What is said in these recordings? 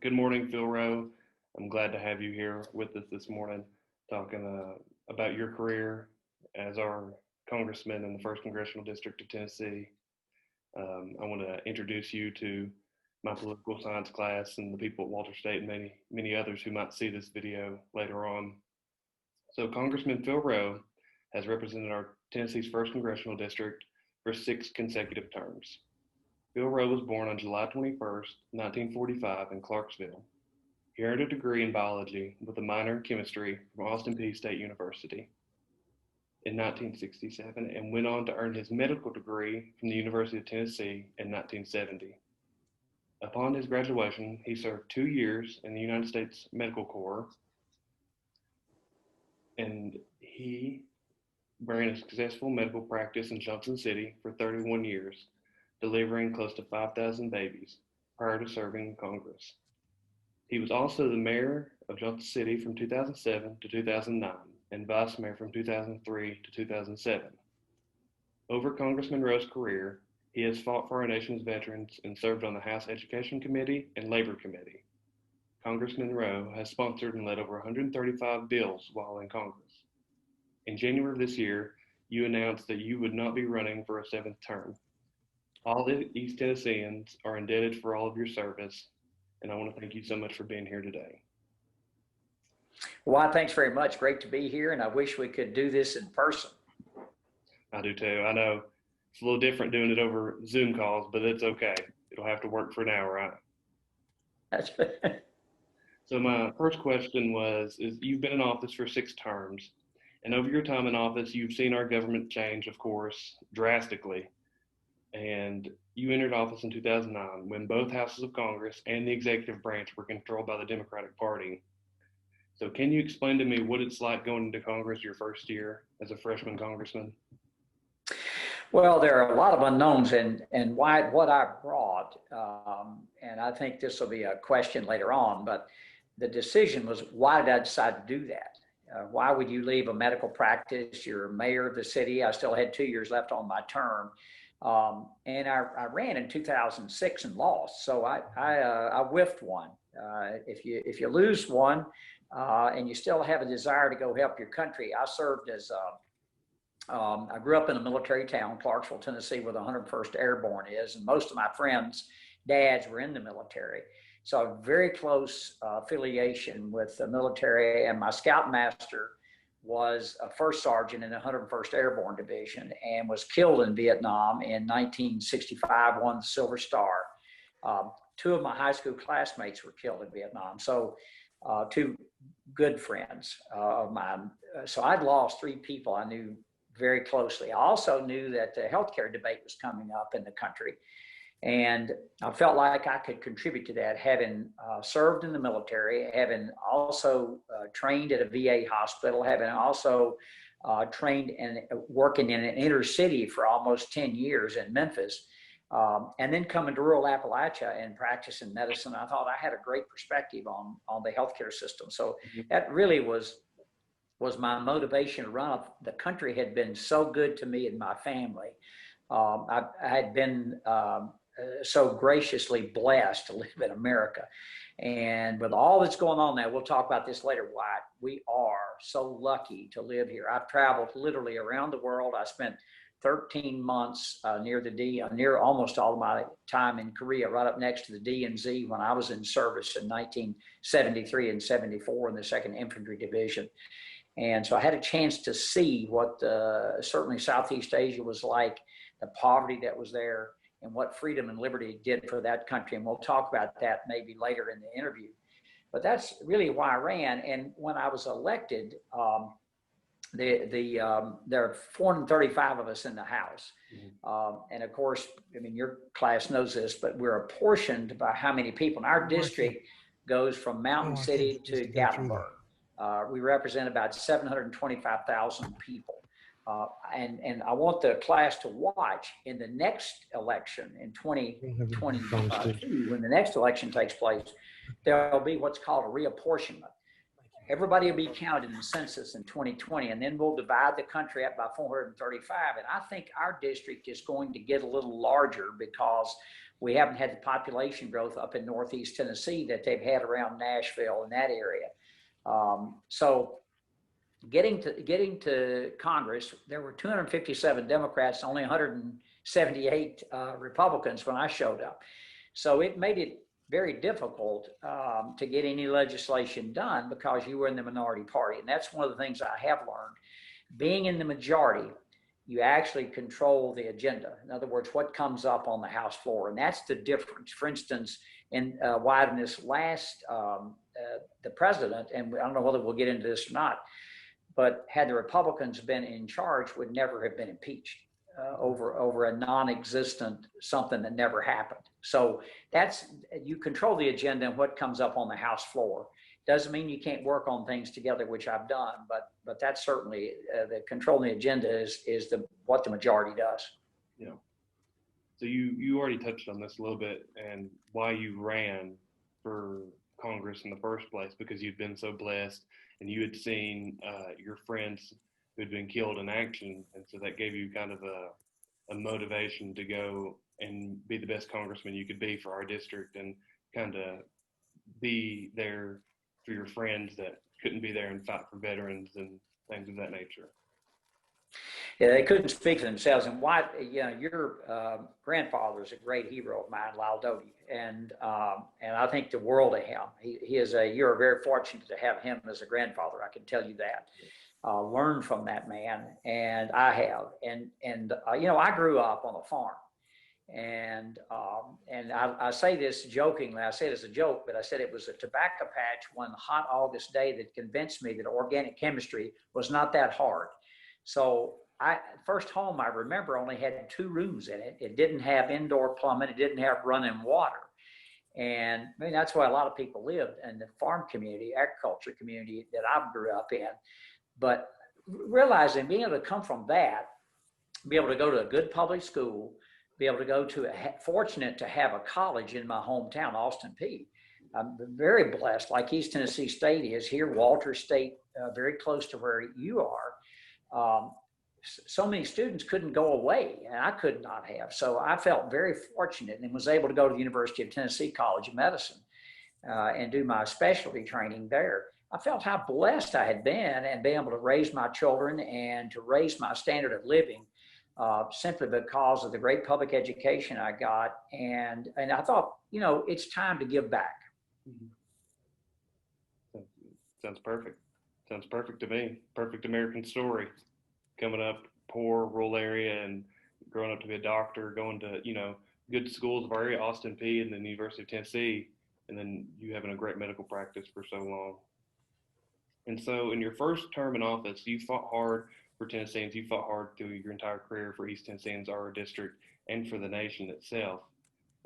Good morning, Phil Rowe. I'm glad to have you here with us this morning, talking about your career as our congressman in the First Congressional District of Tennessee. I want to introduce you to my political science class and the people at Walter State and many others who might see this video later on. So, Congressman Phil Rowe has represented our Tennessee's First Congressional District for 6 consecutive terms. Phil Rowe was born on July 21st, 1945 in Clarksville. He earned a degree in biology with a minor in chemistry from Austin Peay State University in 1967 and went on to earn his medical degree from the University of Tennessee in 1970. Upon his graduation, he served 2 years in the United States Medical Corps, and he ran a successful medical practice in Johnson City for 31 years, delivering close to 5,000 babies prior to serving in Congress. He was also the mayor of Johnson City from 2007 to 2009 and vice mayor from 2003 to 2007. Over Congressman Rowe's career, he has fought for our nation's veterans and served on the House Education Committee and Labor Committee. Congressman Rowe has sponsored and led over 135 bills while in Congress. In January of this year, you announced that you would not be running for a seventh term. All the East Tennesseans are indebted for all of your service, and I want to thank you so much for being here today. Wyatt, thanks very much. Great to be here, and I wish we could do this in person. I do too. I know it's a little different doing it over Zoom calls, but it's okay. It'll have to work for now, right? That's So my first question is you've been in office for 6 terms, and over your time in office, you've seen our government change, of course, drastically. And you entered office in 2009 when both houses of Congress and the executive branch were controlled by the Democratic Party. So can you explain to me what it's like going into Congress your first year as a freshman congressman? Well, there are a lot of unknowns, and Wyatt, what I brought, and I think this will be a question later on, but the decision was, why did I decide to do that? Why would you leave a medical practice? You're mayor of the city. I still had 2 years left on my term. And I ran in 2006 and lost. So I whiffed one. If you lose one and you still have a desire to go help your country, I served as I grew up in a military town, Clarksville, Tennessee, where the 101st Airborne is, and most of my friends' dads were in the military. So a very close affiliation with the military, and my scoutmaster was a first sergeant in the 101st Airborne Division and was killed in Vietnam in 1965, won the Silver Star. 2 of my high school classmates were killed in Vietnam. So 2 good friends of mine. So I'd lost 3 people I knew very closely. I also knew that the healthcare debate was coming up in the country. And I felt like I could contribute to that, having served in the military, having also trained at a VA hospital, having also trained and working in an inner city for almost 10 years in Memphis, and then coming to rural Appalachia and practicing medicine. I thought I had a great perspective on the healthcare system. So that really was my motivation to run. The country had been so good to me and my family. I had been so graciously blessed to live in America. And with all that's going on now, we'll talk about this later, Wyatt, we are so lucky to live here. I've traveled literally around the world. I spent 13 months near almost all of my time in Korea, right up next to the DMZ when I was in service in 1973 and 74 in the 2nd Infantry Division. And so I had a chance to see what certainly Southeast Asia was like, the poverty that was there, and what freedom and liberty did for that country. And we'll talk about that maybe later in the interview. But that's really why I ran. And when I was elected, there are 435 of us in the House. And of course, I mean, your class knows this, but we're apportioned by how many people. And our district goes from Mountain City to Gatlinburg. We represent about 725,000 people. And I want the class to watch in the next election in 2022, when the next election takes place, there'll be what's called a reapportionment. Everybody will be counted in the census in 2020, and then we'll divide the country up by 435. And I think our district is going to get a little larger because We haven't had the population growth up in Northeast Tennessee that they've had around Nashville and that area. So getting to Congress, there were 257 Democrats, only 178 Republicans when I showed up. So it made it very difficult to get any legislation done because you were in the minority party. And that's one of the things I have learned. Being in the majority, you actually control the agenda. In other words, what comes up on the House floor. And that's the difference. For instance, in Wyatt, in this last, the president, and I don't know whether we'll get into this or not, but had the Republicans been in charge, would never have been impeached over a non-existent something that never happened. So that's, you control the agenda and what comes up on the House floor. Doesn't mean you can't work on things together, which I've done, but that's certainly the controlling the agenda is what the majority does. Yeah. So you already touched on this a little bit and why you ran for Congress in the first place, because you'd been so blessed and you had seen your friends who had been killed in action, and so that gave you kind of a motivation to go and be the best congressman you could be for our district and kind of be there for your friends that couldn't be there and fight for veterans and things of that nature. Yeah, they couldn't speak for themselves. And Wyatt, you know, your grandfather is a great hero of mine, Lyle Doty, and I think the world of him. He is you're very fortunate to have him as a grandfather. I can tell you that. Learn from that man, and I have. And you know, I grew up on a farm, and I say this jokingly. I say it as a joke, but I said it was a tobacco patch one hot August day that convinced me that organic chemistry was not that hard. So first home I remember only had 2 rooms in it. It didn't have indoor plumbing. It didn't have running water. And I mean, that's why a lot of people lived in the farm community, agriculture community that I grew up in. But realizing being able to come from that, be able to go to a good public school, be able to go to fortunate to have a college in my hometown, Austin Peay. I'm very blessed, like East Tennessee State is here, Walter State, very close to where you are. So many students couldn't go away, and I could not have. So I felt very fortunate and was able to go to the University of Tennessee College of Medicine and do my specialty training there. I felt how blessed I had been and being able to raise my children and to raise my standard of living simply because of the great public education I got. And I thought, you know, it's time to give back. Sounds perfect. Sounds perfect to me. Perfect American story. Coming up poor rural area and growing up to be a doctor, going to, you know, good schools of our area, Austin Peay and then the University of Tennessee, and then you having a great medical practice for so long. And so in your first term in office, you fought hard for Tennesseans. You fought hard through your entire career for East Tennesseans, our district, and for the nation itself.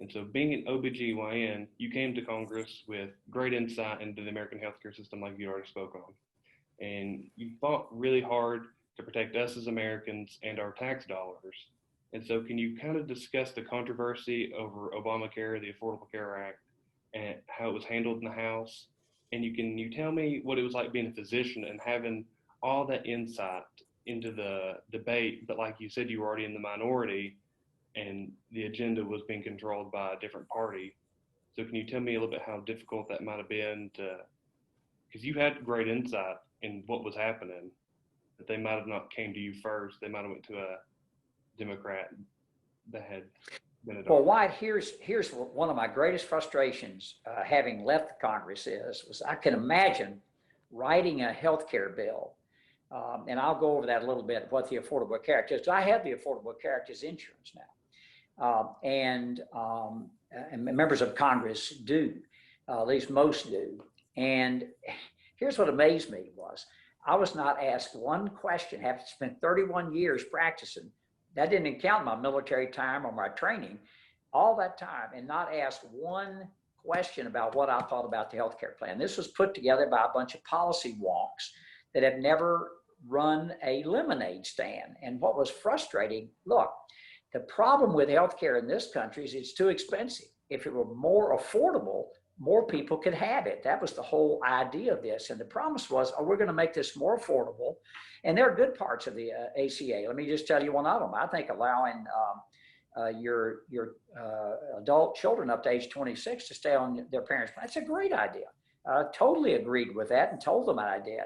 And so being an OBGYN, you came to Congress with great insight into the American healthcare system like you already spoke on. And you fought really hard to protect us as Americans and our tax dollars. And so can you kind of discuss the controversy over Obamacare, the Affordable Care Act, and how it was handled in the House? And you tell me what it was like being a physician and having all that insight into the debate, but like you said, you were already in the minority and the agenda was being controlled by a different party. So can you tell me a little bit how difficult that might have been because you had great insight in what was happening, but they might have not came to you first. They might have went to a Democrat that had been a Well, Wyatt, here's one of my greatest frustrations having left the Congress was I can imagine writing a health care bill, and I'll go over that a little bit, what the Affordable Care Act is. I have the Affordable Care Act as insurance now, and members of Congress do, at least most do. And here's what amazed me was I was not asked one question. Having spent 31 years practicing, that didn't count my military time or my training, all that time, and not asked one question about what I thought about the healthcare plan. This was put together by a bunch of policy wonks that have never run a lemonade stand. And what was frustrating, look, the problem with healthcare in this country is it's too expensive. If it were more affordable, more people could have it. That was the whole idea of this. And the promise was, oh, we're going to make this more affordable. And there are good parts of the ACA. Let me just tell you one of them. I think allowing adult children up to age 26 to stay on their parents' plan. That's a great idea. I totally agreed with that and told them I did.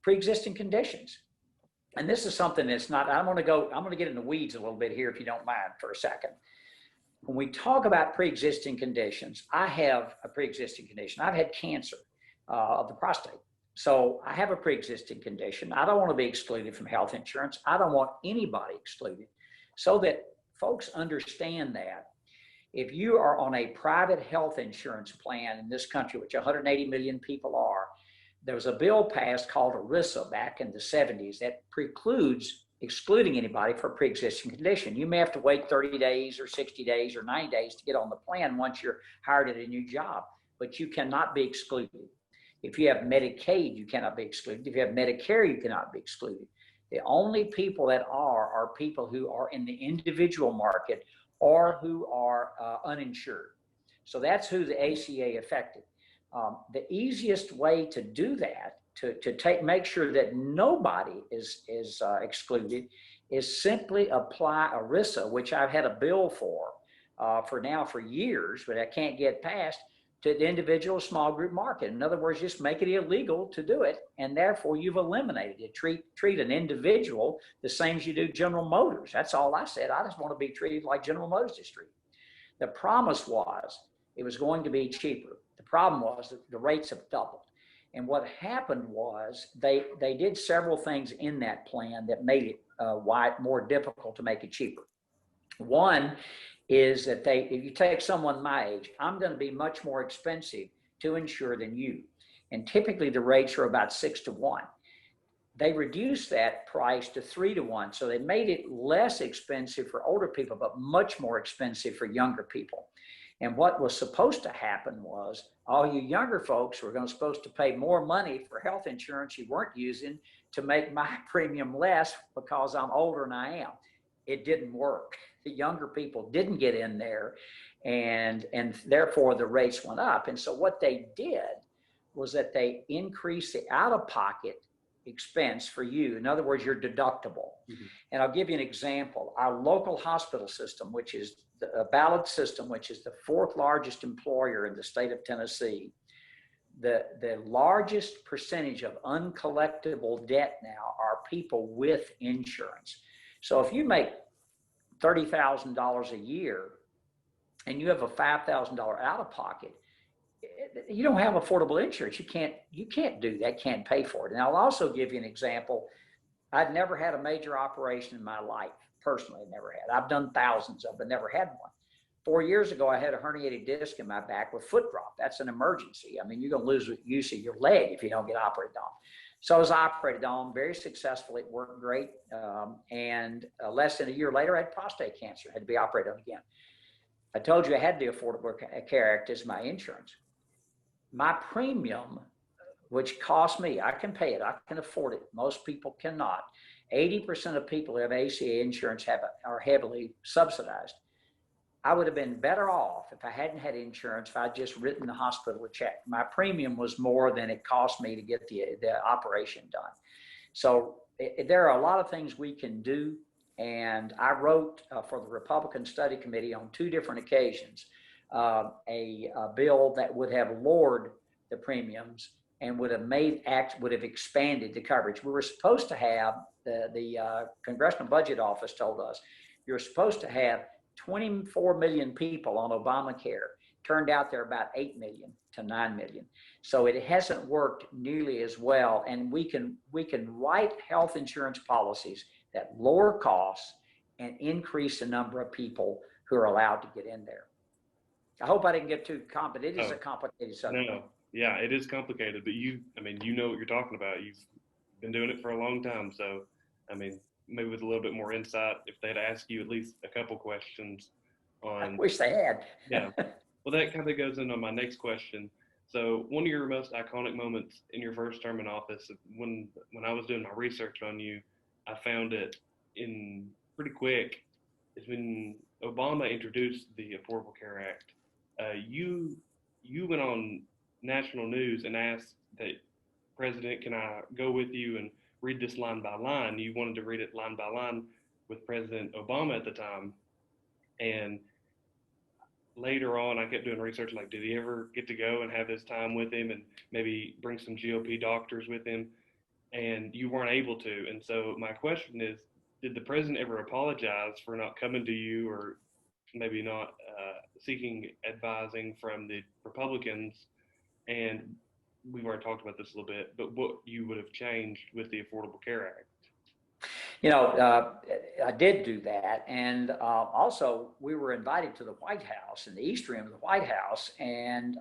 Pre-existing conditions. And this is something that's not, I'm going to get in the weeds a little bit here if you don't mind for a second. When we talk about pre-existing conditions, I have a pre-existing condition. I've had cancer of the prostate. So I have a pre-existing condition. I don't want to be excluded from health insurance. I don't want anybody excluded. So that folks understand that if you are on a private health insurance plan in this country, which 180 million people are, there was a bill passed called ERISA back in the 70s that precludes excluding anybody for pre-existing condition. You may have to wait 30 days or 60 days or 90 days to get on the plan once you're hired at a new job, but you cannot be excluded. If you have Medicaid, you cannot be excluded. If you have Medicare, you cannot be excluded. The only people that are people who are in the individual market or who are uninsured. So that's who the ACA affected. The easiest way to do that, to make sure that nobody is excluded, is simply apply ERISA, which I've had a bill for years, but I can't get passed, to the individual small group market. In other words, just make it illegal to do it, and therefore you've eliminated it. Treat an individual the same as you do General Motors. That's all I said. I just want to be treated like General Motors is treated. The promise was it was going to be cheaper. The problem was that the rates have doubled. And what happened was they did several things in that plan that made it more difficult to make it cheaper. One is that if you take someone my age, I'm going to be much more expensive to insure than you. And typically the rates are about 6 to 1. They reduced that price to 3 to 1. So they made it less expensive for older people, but much more expensive for younger people. And what was supposed to happen was all you younger folks were supposed to pay more money for health insurance you weren't using to make my premium less because I'm older than I am. It didn't work. The younger people didn't get in there, and therefore the rates went up. And so what they did was that they increased the out-of-pocket expense for you. In other words, your deductible. Mm-hmm. And I'll give you an example. Our local hospital system, which is a ballot system, which is the 4th largest employer in the state of Tennessee, the largest percentage of uncollectible debt now are people with insurance. So if you make $30,000 a year and you have a $5,000 out of pocket, you don't have affordable insurance. You can't do that, can't pay for it. And I'll also give you an example. I'd never had a major operation in my life. Personally, I never had. I've done thousands of, but never had one. 4 years ago, I had a herniated disc in my back with foot drop. That's an emergency. I mean, you're going to lose use of your leg if you don't get operated on. So I was operated on very successfully. It worked great. And less than a year later, I had prostate cancer. I had to be operated on again. I told you I had the Affordable Care Act as my insurance. My premium, which cost me, I can pay it, I can afford it. Most people cannot. 80% of people who have ACA insurance are heavily subsidized. I would have been better off if I hadn't had insurance, if I'd just written the hospital a check. My premium was more than it cost me to get the operation done. So there are a lot of things we can do. And I wrote for the Republican Study Committee on 2 different occasions a bill that would have lowered the premiums and would have expanded the coverage. We were supposed to have, the Congressional Budget Office told us, you're supposed to have 24 million people on Obamacare. Turned out there are about 8 million to 9 million. So it hasn't worked nearly as well. And we can write health insurance policies that lower costs and increase the number of people who are allowed to get in there. I hope I didn't get too complicated. It is a complicated subject. No, yeah, it is complicated, but you know what you're talking about. You've been doing it for a long time. So, maybe with a little bit more insight, if they'd ask you at least a couple questions on. I wish they had. Yeah. Well, that kind of goes into my next question. So one of your most iconic moments in your first term in office, when I was doing my research on you, I found it in pretty quick, is when Obama introduced the Affordable Care Act. You went on national news and asked that, President, can I go with you and read this line by line? You wanted to read it line by line with President Obama at the time. And later on, I kept doing research, like, did he ever get to go and have his time with him and maybe bring some GOP doctors with him? And you weren't able to. And so my question is, did the president ever apologize for not coming to you, or maybe not seeking advising from the Republicans? And we've already talked about this a little bit, but what you would have changed with the Affordable Care Act? I did do that. And also, we were invited to the White House, in the East Room of the White House, and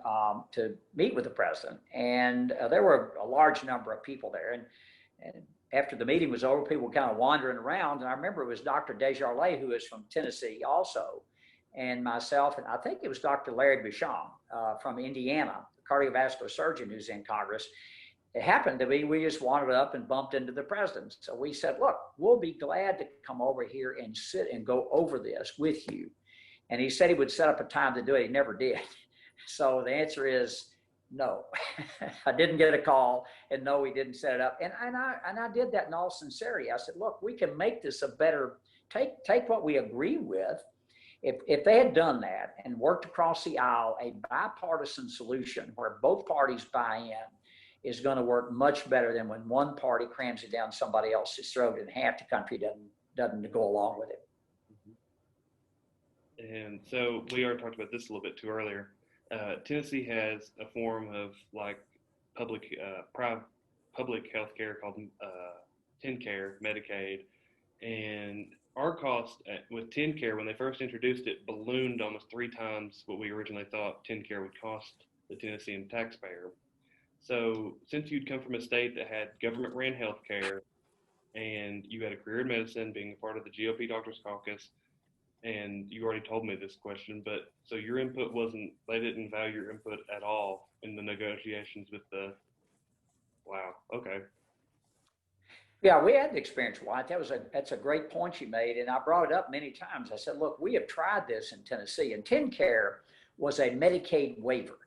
to meet with the president. And there were a large number of people there. And after the meeting was over, people were kind of wandering around. And I remember it was Dr. Desjardins, who is from Tennessee also, and myself, and I think it was Dr. Larry Bichon from Indiana, a cardiovascular surgeon who's in Congress. It happened to be, we just wandered up and bumped into the president. So we said, look, we'll be glad to come over here and sit and go over this with you. And he said he would set up a time to do it. He never did. So the answer is no. I didn't get a call, and no, he didn't set it up. And I did that in all sincerity. I said, look, we can make this a better, take what we agree with. If they had done that and worked across the aisle, a bipartisan solution where both parties buy in, is going to work much better than when one party crams it down somebody else's throat and half the country doesn't go along with it. And so we already talked about this a little bit too earlier. Tennessee has a form of like public health care called TennCare, Medicaid, and our cost with TennCare, when they first introduced it, ballooned almost 3 times what we originally thought TennCare would cost the Tennessean taxpayer. So since you'd come from a state that had government-ran health care, and you had a career in medicine, being a part of the GOP Doctors Caucus, and you already told me this question, but so your input wasn't, they didn't value your input at all in the negotiations with the, wow, okay. Yeah, we had the experience, Wyatt. That's a great point you made, and I brought it up many times. I said, look, we have tried this in Tennessee, and TennCare was a Medicaid waiver.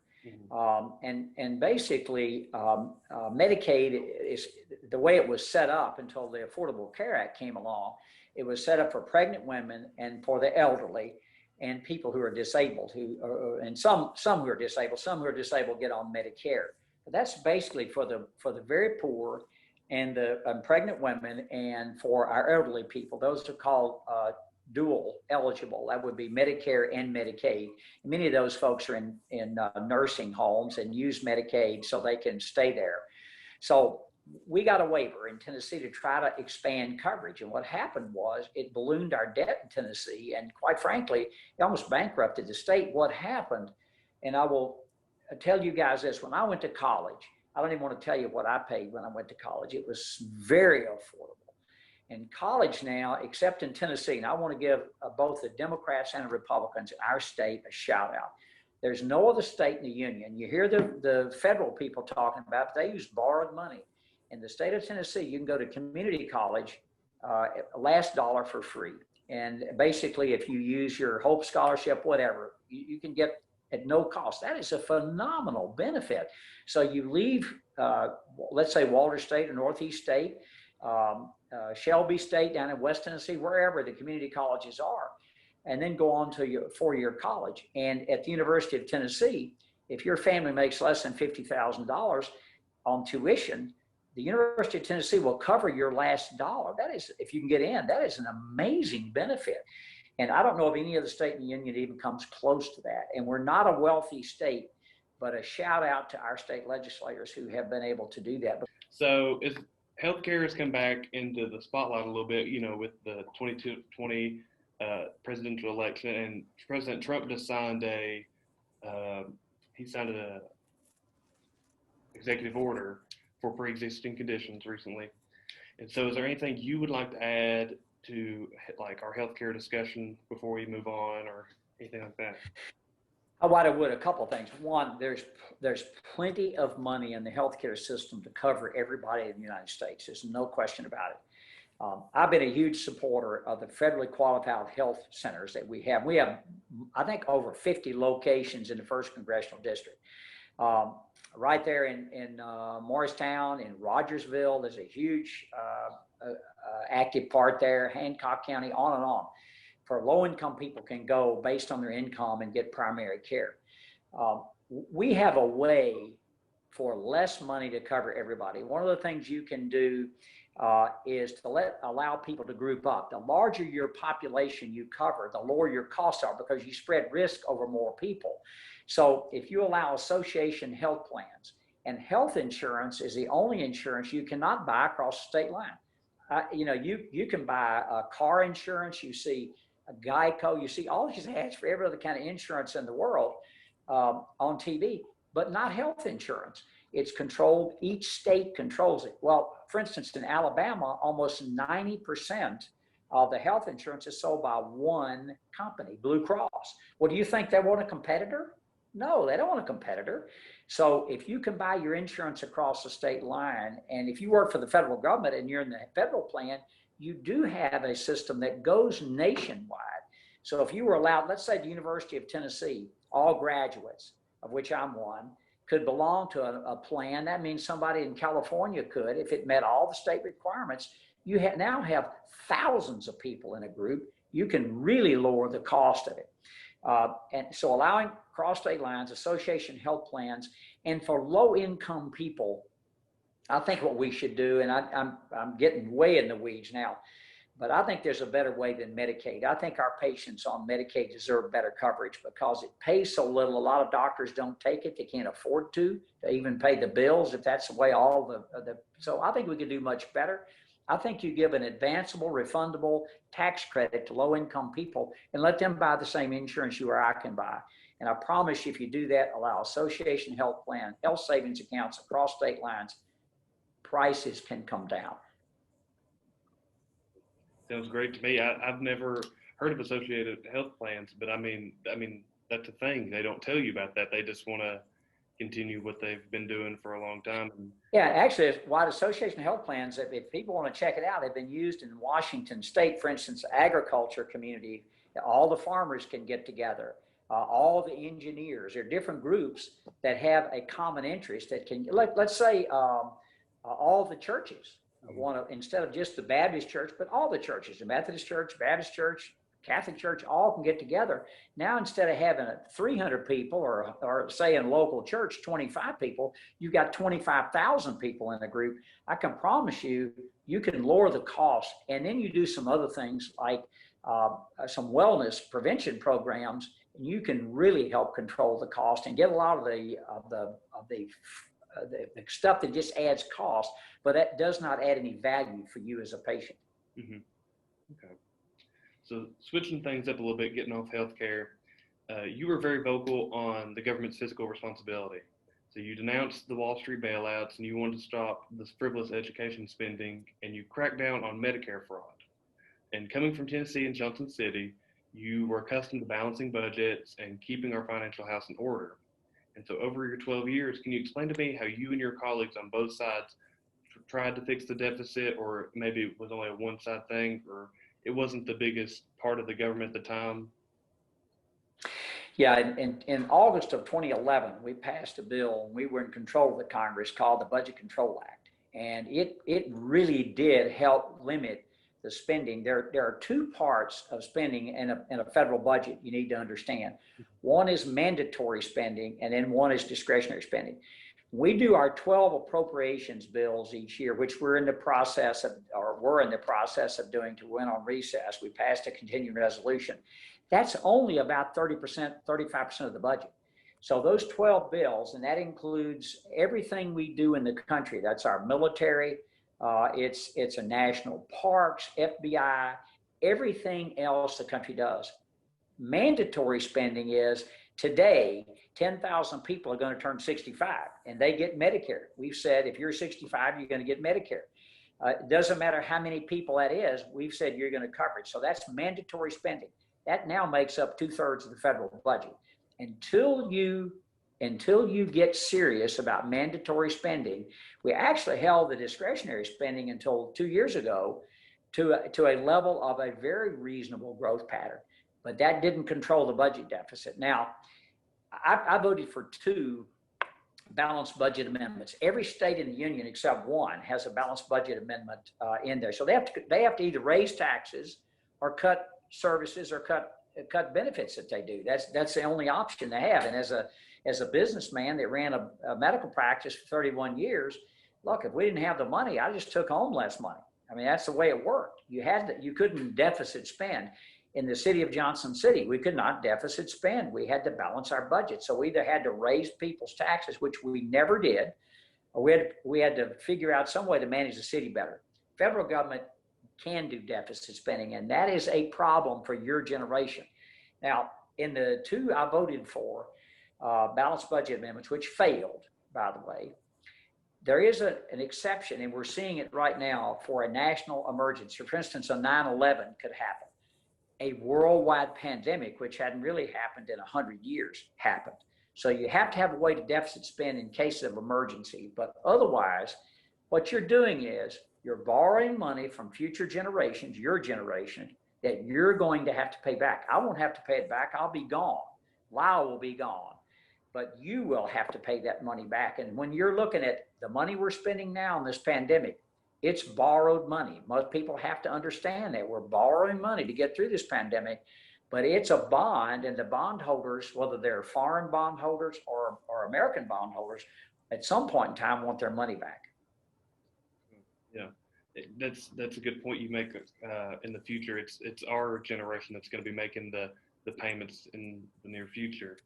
And basically, Medicaid is the way it was set up until the Affordable Care Act came along. It was set up for pregnant women and for the elderly and people who are disabled, and some who are disabled. Some who are disabled get on Medicare. But that's basically for the very poor and the pregnant women, and for our elderly people. Those are called dual eligible. That would be Medicare and Medicaid. Many of those folks are in nursing homes and use Medicaid so they can stay there. So we got a waiver in Tennessee to try to expand coverage. And what happened was it ballooned our debt in Tennessee. And quite frankly, it almost bankrupted the state. What happened, and I will tell you guys this, when I went to college, I don't even want to tell you what I paid when I went to college. It was very affordable. In college now, except in Tennessee, and I want to give both the Democrats and the Republicans in our state a shout out. There's no other state in the union. You hear the federal people talking about it, they use borrowed money. In the state of Tennessee, you can go to community college, last dollar for free. And basically, if you use your Hope Scholarship, whatever, you can get at no cost. That is a phenomenal benefit. So you leave, let's say Walter State or Northeast State, Shelby State down in West Tennessee, wherever the community colleges are, and then go on to your 4-year college. And at the University of Tennessee, if your family makes less than $50,000 on tuition, the University of Tennessee will cover your last dollar. That is, if you can get in, that is an amazing benefit. And I don't know if any other state in the union even comes close to that. And we're not a wealthy state, but a shout out to our state legislators who have been able to do that. So healthcare has come back into the spotlight a little bit, with the 2020 presidential election, and President Trump just signed an executive order for pre-existing conditions recently. And so is there anything you would like to add to like our healthcare discussion before we move on, or anything like that? I would a couple of things. One, there's plenty of money in the healthcare system to cover everybody in the United States. There's no question about it. I've been a huge supporter of the federally qualified health centers that we have. We have, I think, over 50 locations in the 1st Congressional District. Right there in Morristown, in Rogersville, there's a huge active part there, Hancock County, on and on. for low-income people can go based on their income and get primary care. We have a way for less money to cover everybody. One of the things you can do is to allow people to group up. The larger your population you cover, the lower your costs are because you spread risk over more people. So if you allow association health plans, and health insurance is the only insurance you cannot buy across the state line. You can buy a car insurance, you see a Geico, you see all these ads for every other kind of insurance in the world on TV, but not health insurance. It's controlled, each state controls it. Well, for instance, in Alabama, almost 90% of the health insurance is sold by one company, Blue Cross. Well, do you think they want a competitor? No, they don't want a competitor. So if you can buy your insurance across the state line, and if you work for the federal government and you're in the federal plan, you do have a system that goes nationwide. So if you were allowed, let's say the University of Tennessee, all graduates, of which I'm one, could belong to a plan. That means somebody in California could, if it met all the state requirements. You now have thousands of people in a group. You can really lower the cost of it. And so allowing cross state lines, association health plans, and for low income people, I think what we should do, and I'm getting way in the weeds now, but I think there's a better way than Medicaid. I think our patients on Medicaid deserve better coverage because it pays so little. A lot of doctors don't take it. They can't afford to even pay the bills if that's the way so I think we could do much better. I think you give an advanceable, refundable tax credit to low-income people and let them buy the same insurance you or I can buy. And I promise you, if you do that, allow association health plan, health savings accounts across state lines, prices can come down. Sounds great to me. I've never heard of associated health plans, but I mean that's a thing. They don't tell you about that. They just want to continue what they've been doing for a long time. Yeah, actually, Wyatt, association health plans, if people want to check it out, they've been used in Washington State, for instance, agriculture community. All the farmers can get together. All the engineers. There are different groups that have a common interest that can, let's say all the churches want to, instead of just the Baptist church, but all the churches, the Methodist church, Baptist church, Catholic church, all can get together. Now, instead of having 300 people or say in local church, 25 people, you've got 25,000 people in a group. I can promise you, you can lower the cost. And then you do some other things like some wellness prevention programs, and you can really help control the cost and get a lot of the stuff that just adds cost, but that does not add any value for you as a patient. Mm-hmm. Okay. So switching things up a little bit, getting off healthcare, you were very vocal on the government's fiscal responsibility. So you denounced the Wall Street bailouts and you wanted to stop this frivolous education spending, and you cracked down on Medicare fraud. And coming from Tennessee and Johnson City, you were accustomed to balancing budgets and keeping our financial house in order. And so over your 12 years, can you explain to me how you and your colleagues on both sides tried to fix the deficit, or maybe it was only a one-side thing, or it wasn't the biggest part of the government at the time? Yeah, in August of 2011, we passed a bill, and we were in control of the Congress, called the Budget Control Act. And it really did help limit the spending. There are two parts of spending in a federal budget you need to understand. One is mandatory spending, and then one is discretionary spending. We do our 12 appropriations bills each year, which we're in the process of doing to win on recess. We passed a continuing resolution. That's only about 30%, 35% of the budget. So those 12 bills, and that includes everything we do in the country. That's our military, it's a national parks, FBI, everything else the country does. Mandatory spending is today, 10,000 people are going to turn 65 and they get Medicare. We've said if you're 65, you're going to get Medicare. It doesn't matter how many people that is, we've said you're going to cover it. So that's mandatory spending. That now makes up 2/3 of the federal budget. Until you get serious about mandatory spending, we actually held the discretionary spending until 2 years ago to a level of a very reasonable growth pattern. But that didn't control the budget deficit. Now, I voted for 2 balanced budget amendments. Every state in the union except one has a balanced budget amendment in there. So they have to either raise taxes or cut services or cut benefits that they do. That's the only option they have. And as a businessman that ran a medical practice for 31 years, look, if we didn't have the money, I just took home less money. I mean, that's the way it worked. You couldn't deficit spend. In the city of Johnson City, we could not deficit spend. We had to balance our budget. So we either had to raise people's taxes, which we never did, or we had to figure out some way to manage the city better. Federal government can do deficit spending, and that is a problem for your generation. Now, in the two I voted for, balanced budget amendments, which failed, by the way, there is an exception, and we're seeing it right now for a national emergency. For instance, a 9/11 could happen. A worldwide pandemic, which hadn't really happened in 100 years, happened. So you have to have a way to deficit spend in case of emergency. But otherwise, what you're doing is you're borrowing money from future generations, your generation, that you're going to have to pay back. I won't have to pay it back. I'll be gone. Lyle will be gone. But you will have to pay that money back. And when you're looking at the money we're spending now in this pandemic, it's borrowed money. Most people have to understand that we're borrowing money to get through this pandemic, but it's a bond, and the bondholders, whether they're foreign bondholders or American bondholders, at some point in time want their money back. Yeah, that's a good point you make. In the future, it's our generation that's going to be making the payments in the near future.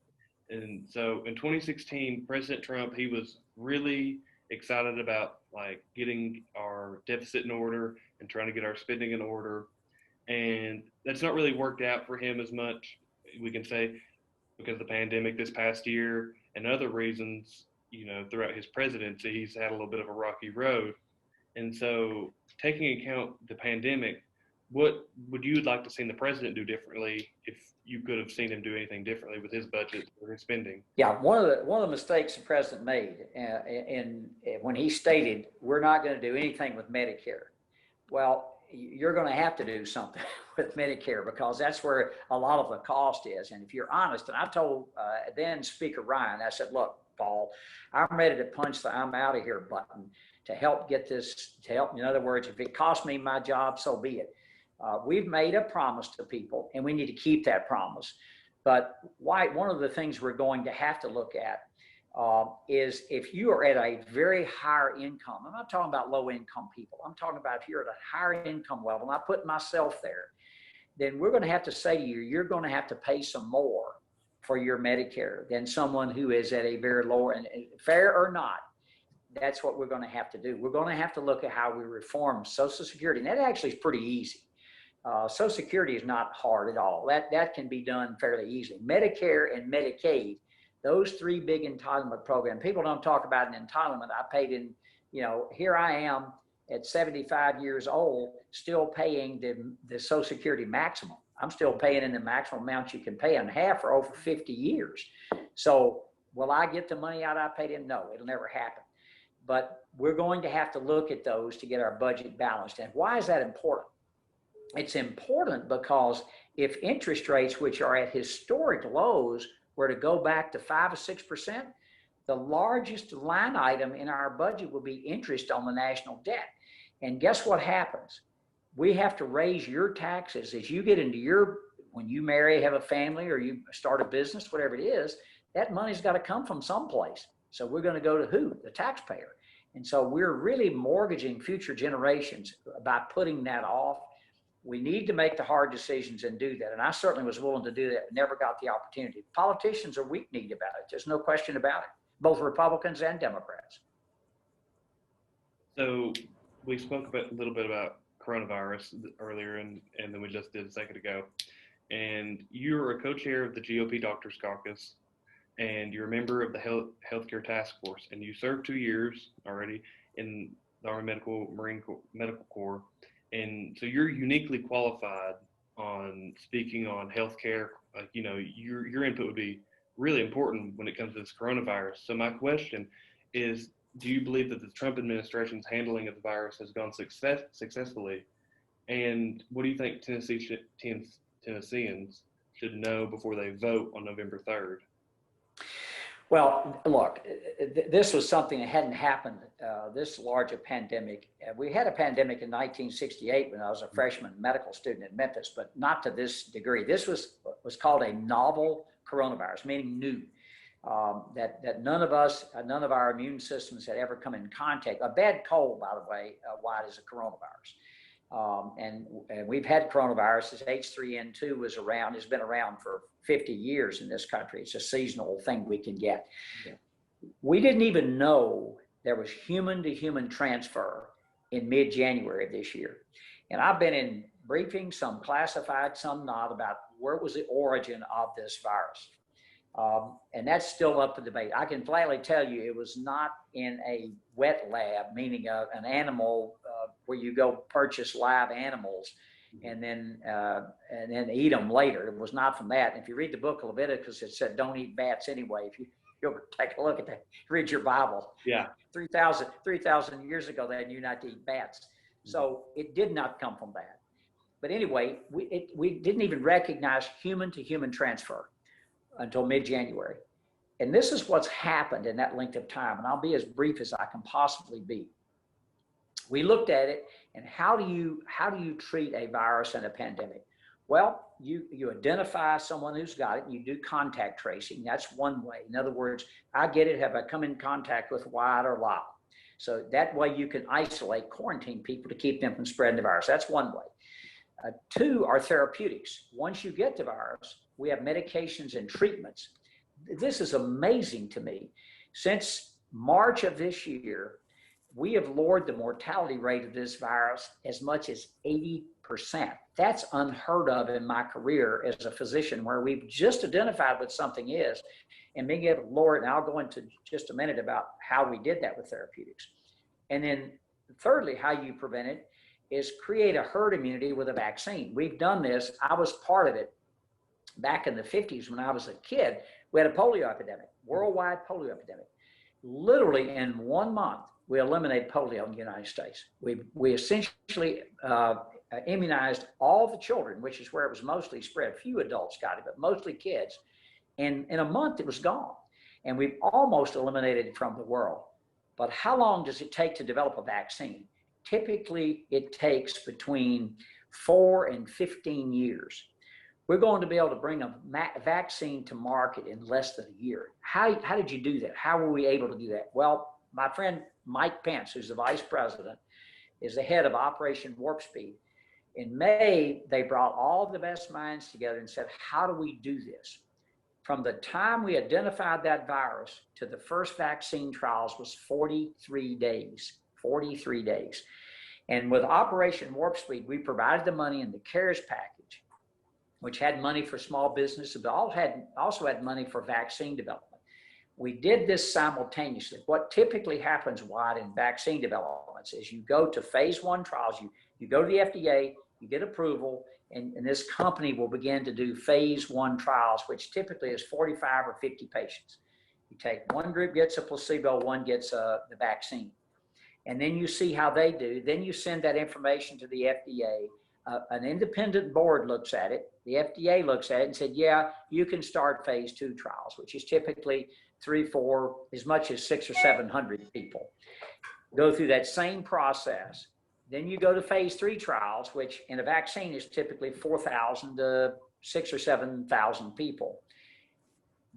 And so in 2016, President Trump, he was really excited about like getting our deficit in order and trying to get our spending in order. And that's not really worked out for him as much, we can say, because of the pandemic this past year and other reasons, throughout his presidency, he's had a little bit of a rocky road. And so taking account the pandemic, what would you like to see the president do differently if you could have seen him do anything differently with his budget or his spending? Yeah, one of the mistakes the president made, and when he stated we're not going to do anything with Medicare. Well, you're going to have to do something with Medicare because that's where a lot of the cost is. And if you're honest, and I told then Speaker Ryan, I said, look, Paul, I'm ready to punch the I'm out of here button to help get this, to help. In other words, if it costs me my job, so be it. We've made a promise to people, and we need to keep that promise. But one of the things we're going to have to look at is if you are at a very higher income, I'm not talking about low income people, I'm talking about if you're at a higher income level, and I put myself there, then we're going to have to say to you, you're going to have to pay some more for your Medicare than someone who is at a very lower, and fair or not, that's what we're going to have to do. We're going to have to look at how we reform Social Security, and that actually is pretty easy. Social Security is not hard at all. That can be done fairly easily. Medicare and Medicaid, those three big entitlement programs. People don't talk about an entitlement. I paid in, here I am at 75 years old, still paying the Social Security maximum. I'm still paying in the maximum amount you can pay in half for over 50 years. So will I get the money out I paid in? No, it'll never happen. But we're going to have to look at those to get our budget balanced. And why is that important? It's important because if interest rates, which are at historic lows, were to go back to 5 or 6%, the largest line item in our budget will be interest on the national debt. And guess what happens? We have to raise your taxes as you get into when you marry, have a family, or you start a business, whatever it is, that money's got to come from someplace. So we're going to go to who? The taxpayer. And so we're really mortgaging future generations by putting that off. We need to make the hard decisions and do that. And I certainly was willing to do that, but never got the opportunity. Politicians are weak-kneed about it. There's no question about it, both Republicans and Democrats. So we spoke a little bit about coronavirus earlier, and then we just did a second ago. And you're a co-chair of the GOP Doctors Caucus, and you're a member of the Healthcare Task Force, and you served 2 years already in the Army Medical Corps. And so you're uniquely qualified on speaking on healthcare. Like, your input would be really important when it comes to this coronavirus. So my question is, do you believe that the Trump administration's handling of the virus has gone successfully? And what do you think Tennesseans should know before they vote on November 3rd? Well, look, this was something that hadn't happened, this large a pandemic. We had a pandemic in 1968 when I was a freshman medical student at Memphis, but not to this degree. This was called a novel coronavirus, meaning new, that none of us, none of our immune systems had ever come in contact. A bad cold, by the way, Wyatt, is a coronavirus. And we've had coronaviruses. H3N2 was around, has been around for 50 years in this country. It's a seasonal thing we can get. Yeah. We didn't even know there was human to human transfer in mid-January of this year. And I've been in briefings, some classified, some not, about where was the origin of this virus. And that's still up for debate. I can flatly tell you it was not in a wet lab, meaning an animal where you go purchase live animals and then eat them later. It was not from that. And if you read the book of Leviticus, it said don't eat bats anyway. If you'll take a look at that, read your Bible. Yeah. 3,000 years ago, they knew not to eat bats. So it did not come from that. But anyway, we didn't even recognize human to human transfer until mid-January. And this is what's happened in that length of time. And I'll be as brief as I can possibly be. We looked at it, and how do you treat a virus and a pandemic? Well, you identify someone who's got it, and you do contact tracing. That's one way. In other words, I get it, have I come in contact with Wyatt or Lyle? So that way you can isolate, quarantine people to keep them from spreading the virus. That's one way. Two are therapeutics. Once you get the virus, we have medications and treatments. This is amazing to me. Since March of this year, we have lowered the mortality rate of this virus as much as 80%. That's unheard of in my career as a physician, where we've just identified what something is and being able to lower it. And I'll go into just a minute about how we did that with therapeutics. And then thirdly, how you prevent it is create a herd immunity with a vaccine. We've done this. I was part of it back in the 50s when I was a kid. We had a polio epidemic, worldwide polio epidemic. Literally in 1 month, we eliminated polio in the United States. We essentially immunized all the children, which is where it was mostly spread. Few adults got it, but mostly kids. And in a month, it was gone. And we've almost eliminated it from the world. But how long does it take to develop a vaccine? Typically, it takes between 4 and 15 years. We're going to be able to bring a vaccine to market in less than a year. How did you do that? How were we able to do that? Well, my friend Mike Pence, who's the vice president, is the head of Operation Warp Speed. In May, they brought all the best minds together and said, how do we do this? From the time we identified that virus to the first vaccine trials was 43 days, 43 days. And with Operation Warp Speed, we provided the money in the CARES package, which had money for small businesses, but also had money for vaccine development. We did this simultaneously. What typically happens, Wyatt, in vaccine developments is you go to phase 1 trials, you go to the FDA, you get approval, and this company will begin to do phase 1 trials, which typically is 45 or 50 patients. You take one group gets a placebo, one gets the vaccine. And then you see how they do. Then you send that information to the FDA. An independent board looks at it. The FDA looks at it and said, yeah, you can start phase 2 trials, which is typically 3, 4, as much as 600 or 700 people. Go through that same process. Then you go to phase 3 trials, which in a vaccine is typically 4,000 to 6,000 or 7,000 people.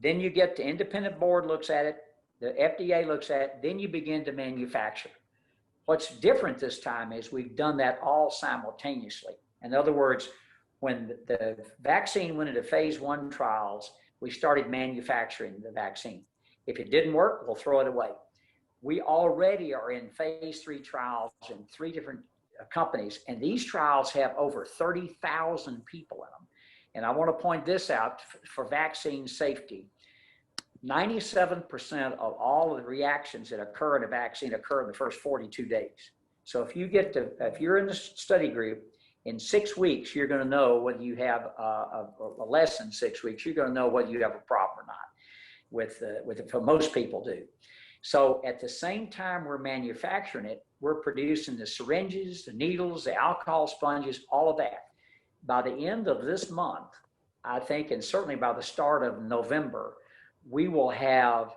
Then you get the independent board looks at it, the FDA looks at it, then you begin to manufacture. What's different this time is we've done that all simultaneously. In other words, when the vaccine went into phase 1 trials, we started manufacturing the vaccine. If it didn't work, we'll throw it away. We already are in phase 3 trials in 3 different companies, and these trials have over 30,000 people in them. And I want to point this out for vaccine safety. 97% of all of the reactions that occur in a vaccine occur in the first 42 days. So if you're in the study group, in 6 weeks, you're going to know whether you have less than 6 weeks, you're going to know whether you have a problem or not, with it, for most people do. So at the same time we're manufacturing it, we're producing the syringes, the needles, the alcohol sponges, all of that. By the end of this month, I think, and certainly by the start of November, we will have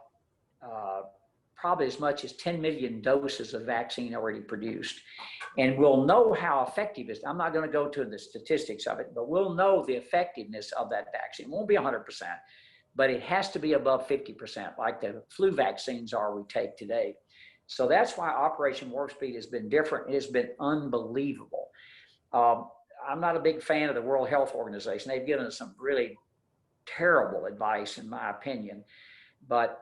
probably as much as 10 million doses of vaccine already produced. And we'll know how effective it is. I'm not going to go to the statistics of it, but we'll know the effectiveness of that vaccine. It won't be 100%, but it has to be above 50%, like the flu vaccines are we take today. So that's why Operation Warp Speed has been different. It has been unbelievable. I'm not a big fan of the World Health Organization. They've given us some really terrible advice, in my opinion. But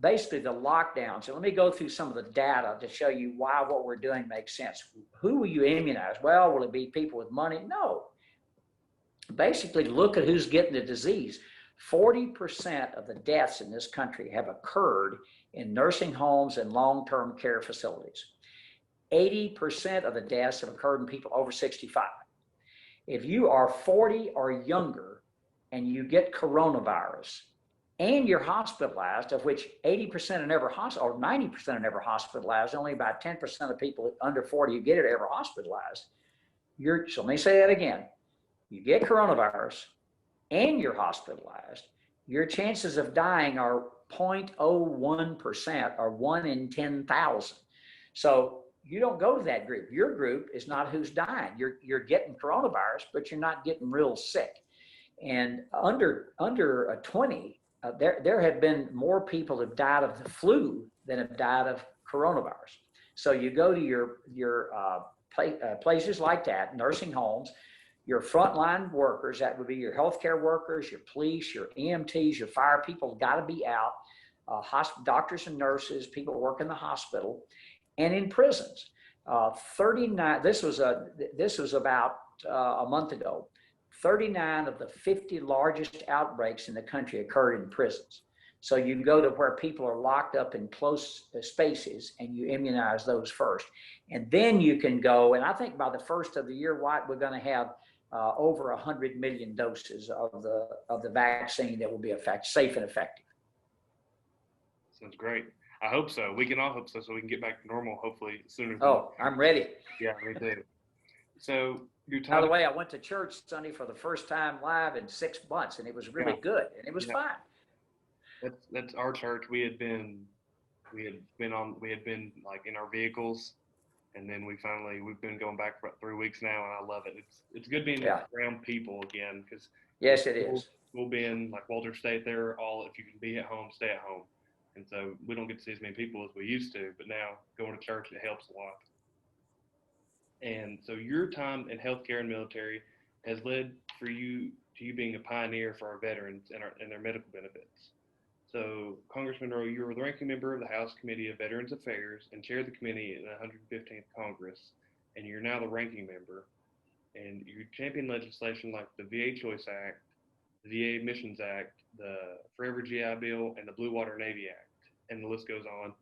basically the lockdown. So let me go through some of the data to show you why what we're doing makes sense. Who will you immunize? Well, will it be people with money? No. Basically, look at who's getting the disease. 40% of the deaths in this country have occurred in nursing homes and long-term care facilities. 80% of the deaths have occurred in people over 65. If you are 40 or younger and you get coronavirus, and you're hospitalized, of which 80% are never hospitalized, or 90% are never hospitalized, only about 10% of people under 40 who get it are ever hospitalized. So let me say that again. You get coronavirus and you're hospitalized, your chances of dying are 0.01%, or 1 in 10,000. So you don't go to that group. Your group is not who's dying. You're getting coronavirus, but you're not getting real sick. And under 20, there have been more people who have died of the flu than have died of coronavirus. So you go to your places like that, nursing homes, your frontline workers, that would be your healthcare workers, your police, your EMTs, your fire people, got to be out. Doctors and nurses, people who work in the hospital, and in prisons. 39. This was about a month ago. 39 of the 50 largest outbreaks in the country occurred in prisons. So you go to where people are locked up in close spaces and you immunize those first. And then you can go, and I think by the first of the year, Wyatt, we're going to have over 100 million doses of the vaccine that will be safe and effective. Sounds great. I hope so. We can all hope so we can get back to normal hopefully sooner. Oh, I'm ready. Yeah, me too. So by the way, I went to church Sunday for the first time live in 6 months, and it was really good, and it was fine. That's our church. We had been like in our vehicles, and then we've been going back for about 3 weeks now, and I love it. It's good being around people again, because yes, it is. We'll be in, like Walter State there. If you can be at home, stay at home, and so we don't get to see as many people as we used to. But now going to church, it helps a lot. And so your time in healthcare and military has led to you being a pioneer for our veterans and their medical benefits. So, Congressman Rowe, you were the ranking member of the House Committee of Veterans Affairs and chaired the committee in the 115th Congress, and you're now the ranking member. And you champion legislation like the VA Choice Act, the VA Missions Act, the Forever GI Bill, and the Blue Water Navy Act, and the list goes on.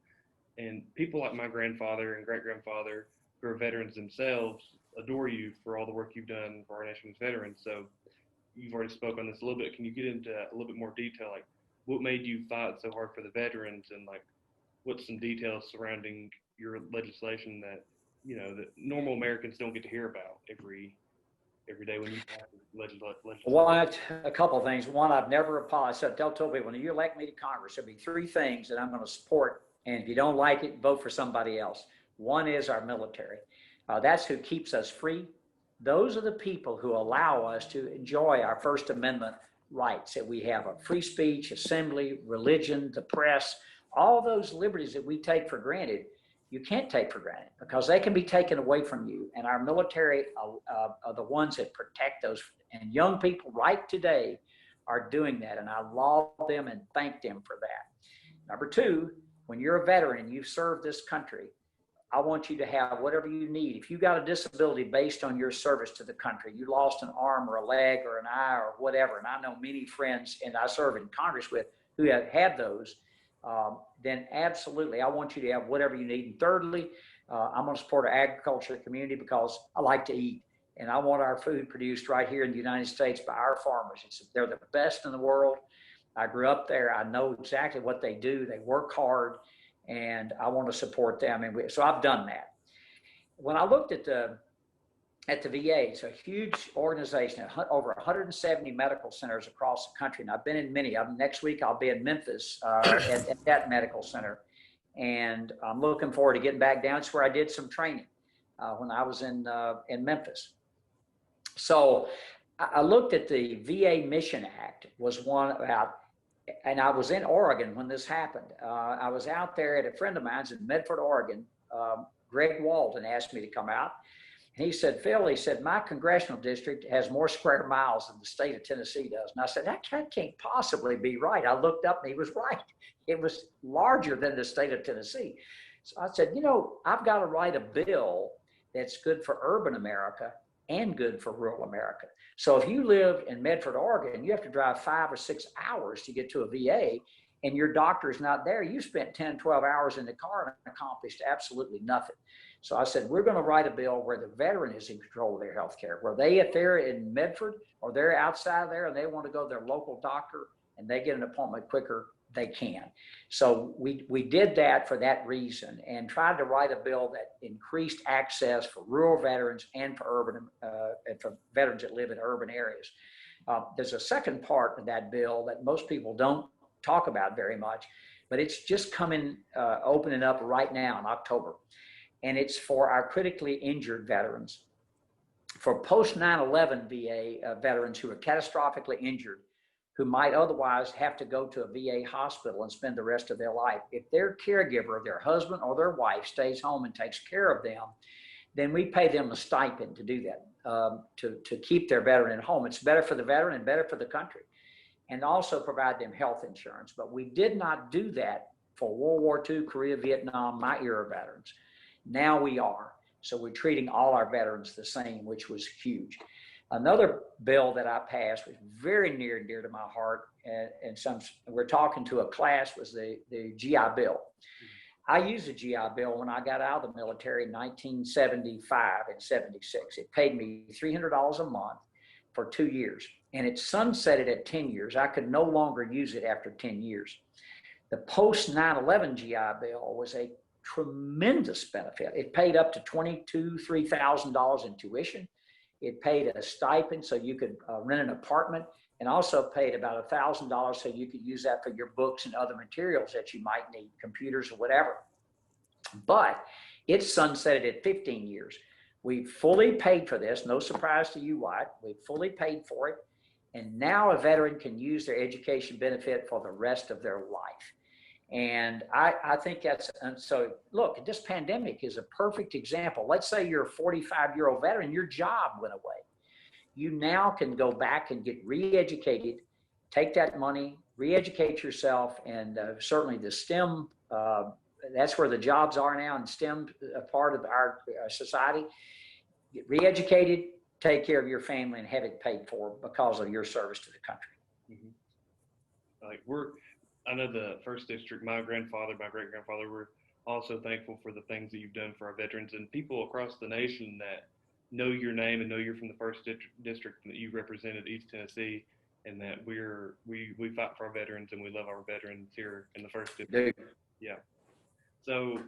And people like my grandfather and great-grandfather, who are veterans themselves, adore you for all the work you've done for our nation's veterans. So you've already spoke on this a little bit. Can you get into a little bit more detail, like what made you fight so hard for the veterans, and like what's some details surrounding your legislation that that normal Americans don't get to hear about every day when you pass legislation? Well, a couple of things. One, I've never apologized. So tell people, when you elect me to Congress, there'll be 3 things that I'm going to support, and if you don't like it, vote for somebody else. One is our military. That's who keeps us free. Those are the people who allow us to enjoy our First Amendment rights that we have of free speech, assembly, religion, the press, all those liberties that we take for granted. You can't take for granted because they can be taken away from you. And our military are the ones that protect those. And young people right today are doing that. And I laud them and thank them for that. Number 2, when you're a veteran and you've served this country, I want you to have whatever you need. If you got a disability based on your service to the country, you lost an arm or a leg or an eye or whatever, and I know many friends, and I serve in Congress with, who have had those, then absolutely, I want you to have whatever you need. And thirdly, I'm going to support our agriculture community because I like to eat, and I want our food produced right here in the United States by our farmers. They're the best in the world. I grew up there. I know exactly what they do. They work hard. And I want to support them. And so I've done that. When I looked at the at the VA. It's a huge organization, over 170 medical centers across the country. And I've been in many of them. Next week, I'll be in Memphis at that medical center. And I'm looking forward to getting back down. It's where I did some training when I was in Memphis. So I looked at the VA Mission Act was one about, and I was in Oregon when this happened. I was out there at a friend of mine's in Medford, Oregon. Greg Walden asked me to come out. And he said, Phil, he said, my congressional district has more square miles than the state of Tennessee does. And I said, that can't possibly be right. I looked up and he was right. It was larger than the state of Tennessee. So I said, you know, I've got to write a bill that's good for urban America and good for rural America. So if you live in Medford, Oregon, you have to drive 5 or 6 hours to get to a VA, and your doctor is not there. You spent 10, 12 hours in the car and accomplished absolutely nothing. So I said, we're going to write a bill where the veteran is in control of their health care, where they, if they're in Medford or they're outside there and they want to go to their local doctor and they get an appointment quicker, they can. So we did that for that reason and tried to write a bill that increased access for rural veterans and for urban and for veterans that live in urban areas. There's a second part of that bill that most people don't talk about very much, but it's just coming, opening up right now in October. And it's for our critically injured veterans. For post 9/11 VA veterans who are catastrophically injured, who might otherwise have to go to a VA hospital and spend the rest of their life. If their caregiver, their husband or their wife, stays home and takes care of them, then we pay them a stipend to do that, to keep their veteran at home. It's better for the veteran and better for the country, and also provide them health insurance. But we did not do that for World War II, Korea, Vietnam, my era veterans. Now we are. So we're treating all our veterans the same, which was huge. Another bill that I passed was very near and dear to my heart, and we're talking to a class, was the GI Bill. I used the GI Bill when I got out of the military in 1975 and 76. It paid me $300 a month for 2 years, and it sunsetted at 10 years. I could no longer use it after 10 years. The post 9/11 GI Bill was a tremendous benefit. It paid up to $2,200, $3,000 in tuition. It paid a stipend so you could rent an apartment, and also paid about $1,000 so you could use that for your books and other materials that you might need, computers or whatever. But it sunsetted at 15 years. We fully paid for this. No surprise to you, Wyatt. We fully paid for it. And now a veteran can use their education benefit for the rest of their life. And I think that's, and so look, this pandemic is a perfect example. Let's say you're a 45-year-old veteran, your job went away. You now can go back and get re-educated, take that money, re-educate yourself, and certainly the STEM, that's where the jobs are now, and STEM part of our society. Get re-educated, take care of your family, and have it paid for because of your service to the country. Mm-hmm. Like I know the first district, my grandfather, my great-grandfather, were also thankful for the things that you've done for our veterans and people across the nation that know your name and know you're from the first district and that you represented East Tennessee, and that we fight for our veterans and we love our veterans here in the first district. Dude. Yeah. So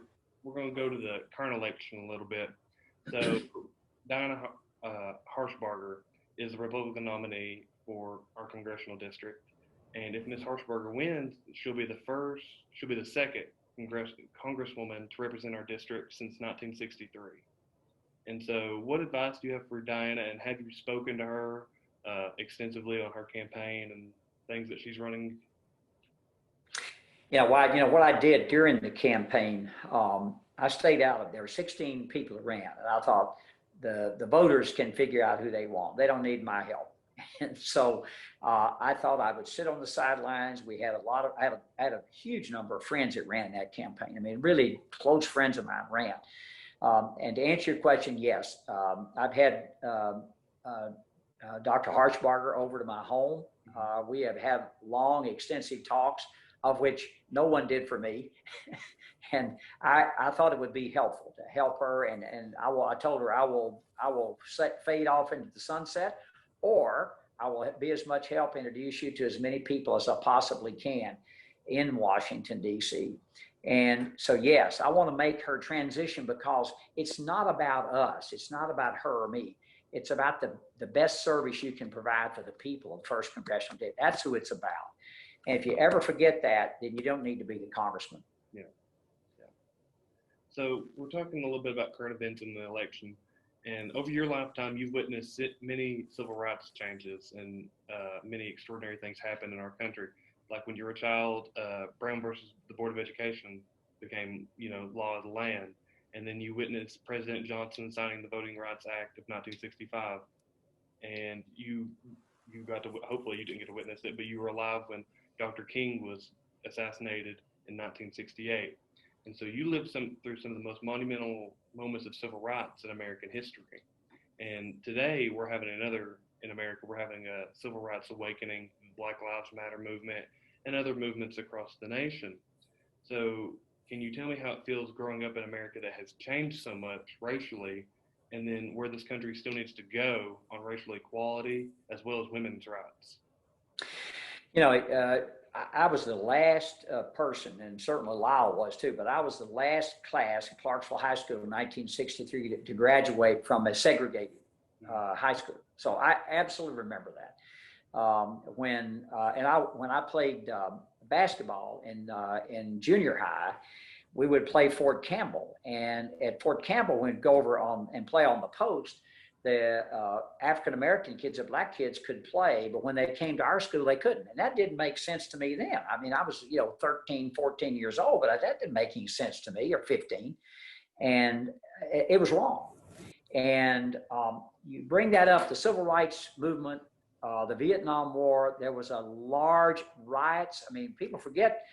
we're going to go to the current election a little bit. So Diana Harshbarger is the Republican nominee for our congressional district. And if Ms. Harshbarger wins, she'll be the second congresswoman to represent our district since 1963. And so what advice do you have for Diana, and have you spoken to her extensively on her campaign and things that she's running? Yeah, well, you know, what I did during the campaign, I stayed out. There were 16 people that ran, and I thought the voters can figure out who they want. They don't need my help. And so I thought I would sit on the sidelines. We had I had a huge number of friends that ran that campaign. I mean, really close friends of mine ran. And to answer your question, yes, I've had Dr. Harshbarger over to my home. We have had long, extensive talks, of which no one did for me. And I thought it would be helpful to help her. And I told her I will fade off into the sunset, or I will be as much help, introduce you to as many people as I possibly can in Washington, D.C. And so, yes, I want to make her transition because it's not about us. It's not about her or me. It's about the best service you can provide for the people of the first congressional district. That's who it's about. And if you ever forget that, then you don't need to be the congressman. Yeah. Yeah. So we're talking a little bit about current events in the election. And over your lifetime, you've witnessed many civil rights changes and many extraordinary things happen in our country. Like when you were a child, Brown versus the Board of Education became, law of the land. And then you witnessed President Johnson signing the Voting Rights Act of 1965. And you got to, hopefully you didn't get to witness it, but you were alive when Dr. King was assassinated in 1968. And so you lived through some of the most monumental moments of civil rights in American history. And today we're having in America, we're having a civil rights awakening, Black Lives Matter movement, and other movements across the nation. So can you tell me how it feels growing up in America that has changed so much racially, and then where this country still needs to go on racial equality as well as women's rights? I was the last person, and certainly Lyle was too, but I was the last class at Clarksville High School in 1963 to graduate from a segregated high school. So I absolutely remember that. When I played basketball in junior high, we would play Fort Campbell, and at Fort Campbell we'd go over and play on the post. The African American kids and black kids could play, but when they came to our school, they couldn't. And that didn't make sense to me then. I mean, I was, 13, 14 years old, but that didn't make any sense to me, or 15. And it was wrong. And you bring that up, the civil rights movement, the Vietnam War, there was a large riots. I mean, people forget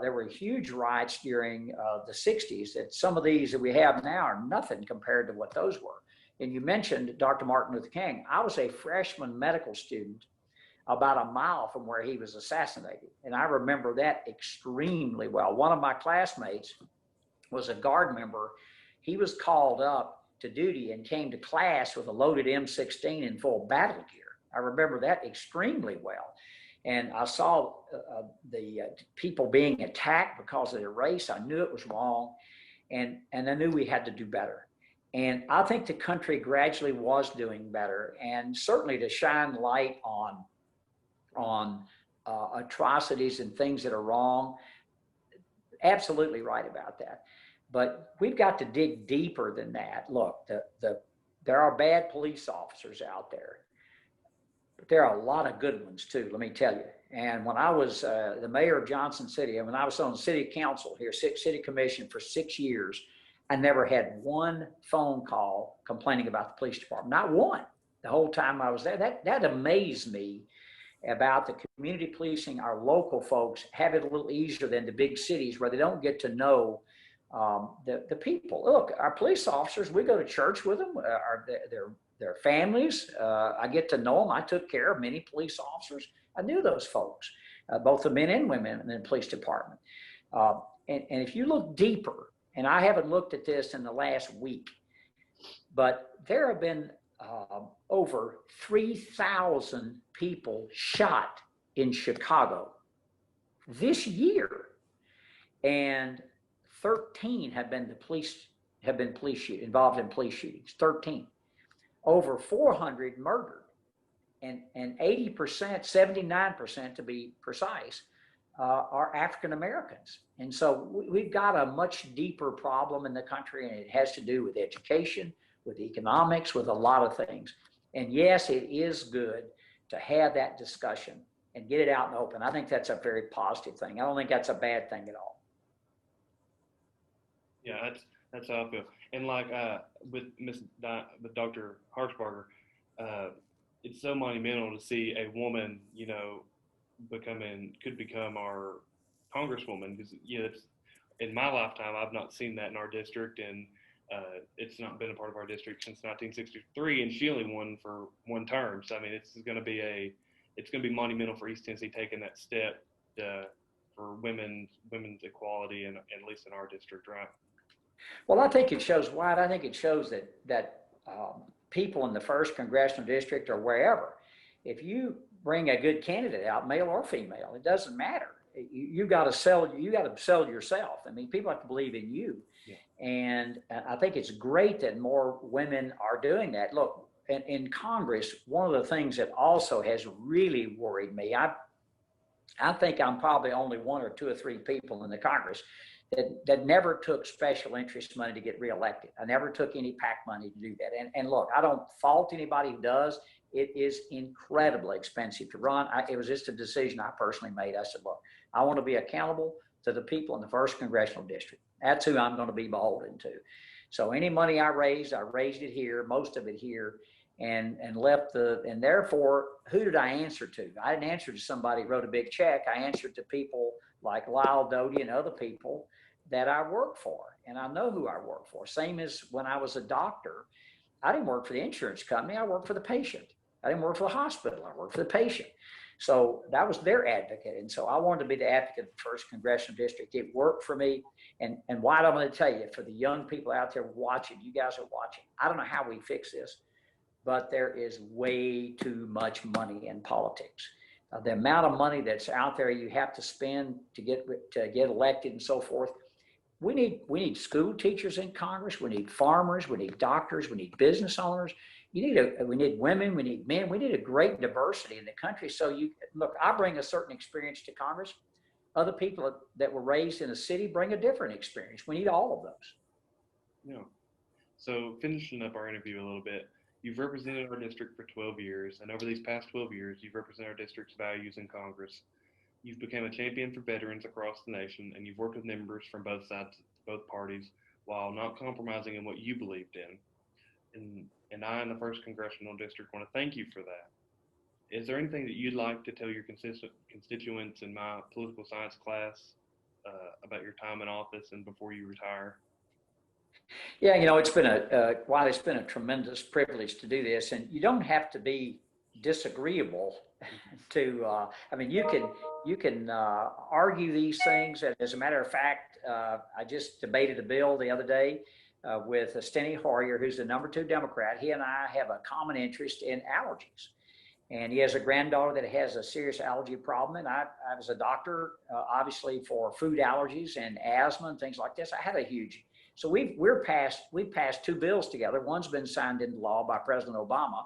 there were huge riots during the 60s, that some of these that we have now are nothing compared to what those were. And you mentioned Dr. Martin Luther King. I was a freshman medical student about a mile from where he was assassinated. And I remember that extremely well. One of my classmates was a guard member. He was called up to duty and came to class with a loaded M16 in full battle gear. I remember that extremely well. And I saw the people being attacked because of their race. I knew it was wrong. And I knew we had to do better. And I think the country gradually was doing better, and certainly to shine light on atrocities and things that are wrong. Absolutely right about that. But we've got to dig deeper than that. Look, there are bad police officers out there, but there are a lot of good ones too, let me tell you. And when I was the mayor of Johnson City, and when I was on the city council here, city commission for 6 years, I never had one phone call complaining about the police department, not one, the whole time I was there. That amazed me about the community policing. Our local folks have it a little easier than the big cities where they don't get to know the people. Look, our police officers, we go to church with them, their families. I get to know them. I took care of many police officers. I knew those folks, both the men and women in the police department. And if you look deeper, and I haven't looked at this in the last week, but there have been over 3,000 people shot in Chicago this year, and 13 have been involved in police shootings. 13, over 400 murdered, and 80%, 79% to be precise, are African Americans. And so we've got a much deeper problem in the country, and it has to do with education, with economics, with a lot of things. And yes, it is good to have that discussion and get it out in the open. I think that's a very positive thing. I don't think that's a bad thing at all. Yeah, that's how I feel. And like with Dr. Harshbarger, it's so monumental to see a woman, could become our congresswoman, because it's in my lifetime I've not seen that in our district, and it's not been a part of our district since 1963, and she only won for one term. So I mean, it's going to be monumental for East Tennessee taking that step for women's equality, and at least in our district, right? Well, I think it shows, Wyatt. I think it shows that people in the first congressional district or wherever, if you bring a good candidate out, male or female, it doesn't matter. You got to sell yourself. I mean, people have to believe in you. Yeah. And I think it's great that more women are doing that. Look, in Congress, one of the things that also has really worried me, I think I'm probably only one or two or three people in the Congress that never took special interest money to get reelected. I never took any PAC money to do that. And look, I don't fault anybody who does. It is incredibly expensive to run. It was just a decision I personally made. I said, look, I want to be accountable to the people in the 1st Congressional District. That's who I'm going to be beholden to. So any money I raised it here, most of it here, and therefore, who did I answer to? I didn't answer to somebody who wrote a big check. I answered to people like Lyle Doty and other people that I work for, and I know who I work for. Same as when I was a doctor, I didn't work for the insurance company. I worked for the patient. I didn't work for the hospital. I worked for the patient. So that was their advocate. And so I wanted to be the advocate of the 1st Congressional District. It worked for me. And Wyatt, I'm going to tell you, for the young people out there watching, you guys are watching, I don't know how we fix this, but there is way too much money in politics. The amount of money that's out there you have to spend to get elected and so forth. We need school teachers in Congress. We need farmers. We need doctors. We need business owners. We need women. We need men. We need a great diversity in the country. So look, I bring a certain experience to Congress. Other people that were raised in a city bring a different experience. We need all of those. Yeah. So finishing up our interview a little bit, you've represented our district for 12 years, and over these past 12 years, you've represented our district's values in Congress. You've become a champion for veterans across the nation, and you've worked with members from both sides, both parties, while not compromising in what you believed in. And I, in the 1st Congressional District, want to thank you for that. Is there anything that you'd like to tell your constituents in my political science class about your time in office and before you retire? Yeah, it's been it's been a tremendous privilege to do this, and you don't have to be disagreeable to. You can argue these things. And as a matter of fact, I just debated a bill the other day with Steny Hoyer, who's the #2 Democrat. He and I have a common interest in allergies. And he has a granddaughter that has a serious allergy problem. And I was a doctor, obviously, for food allergies and asthma and things like this. I had a huge. So we've passed 2 bills together. One's been signed into law by President Obama.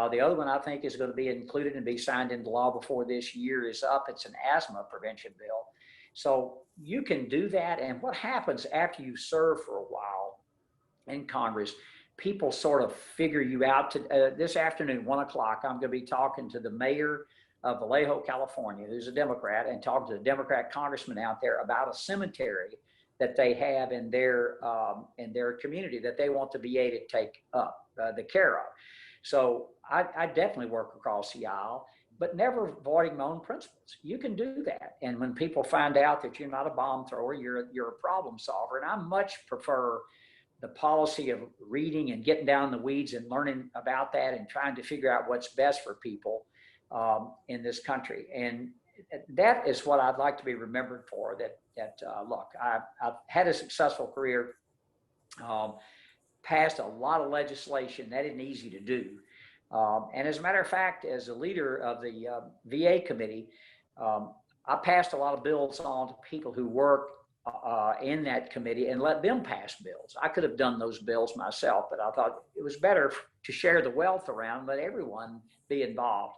The other one I think is going to be included and be signed into law before this year is up. It's an asthma prevention bill. So you can do that. And what happens after you serve for a while in Congress, people sort of figure you out. This afternoon, 1 o'clock, I'm going to be talking to the mayor of Vallejo, California, who's a Democrat, and talking to the Democrat congressman out there about a cemetery that they have in their community that they want the VA to take up the care of. So I definitely work across the aisle, but never avoiding my own principles. You can do that. And when people find out that you're not a bomb thrower, you're a problem solver. And I much prefer the policy of reading and getting down in the weeds and learning about that and trying to figure out what's best for people in this country. And that is what I'd like to be remembered for, look, I've had a successful career, passed a lot of legislation. That isn't easy to do. And as a matter of fact, as a leader of the VA committee, I passed a lot of bills on to people who work in that committee and let them pass bills. I could have done those bills myself, but I thought it was better to share the wealth around, let everyone be involved.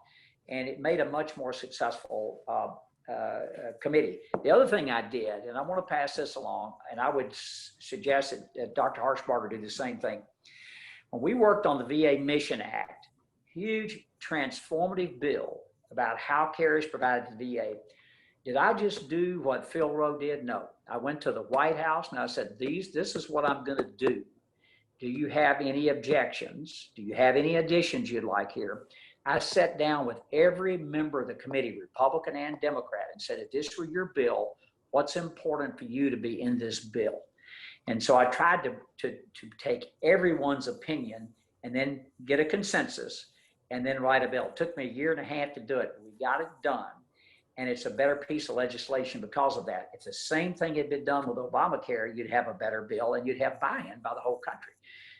And it made a much more successful committee. The other thing I did, and I want to pass this along, and I would suggest that Dr. Harshbarger do the same thing. When we worked on the VA Mission Act, huge transformative bill about how care is provided to the VA, did I just do what Phil Rowe did? No. I went to the White House and I said, this is what I'm going to do. Do you have any objections? Do you have any additions you'd like here? I sat down with every member of the committee, Republican and Democrat, and said, if this were your bill, what's important for you to be in this bill? And so I tried to take everyone's opinion and then get a consensus and then write a bill. It took me a year and a half to do it. We got it done. And it's a better piece of legislation because of that. If the same thing had been done with Obamacare, you'd have a better bill and you'd have buy-in by the whole country.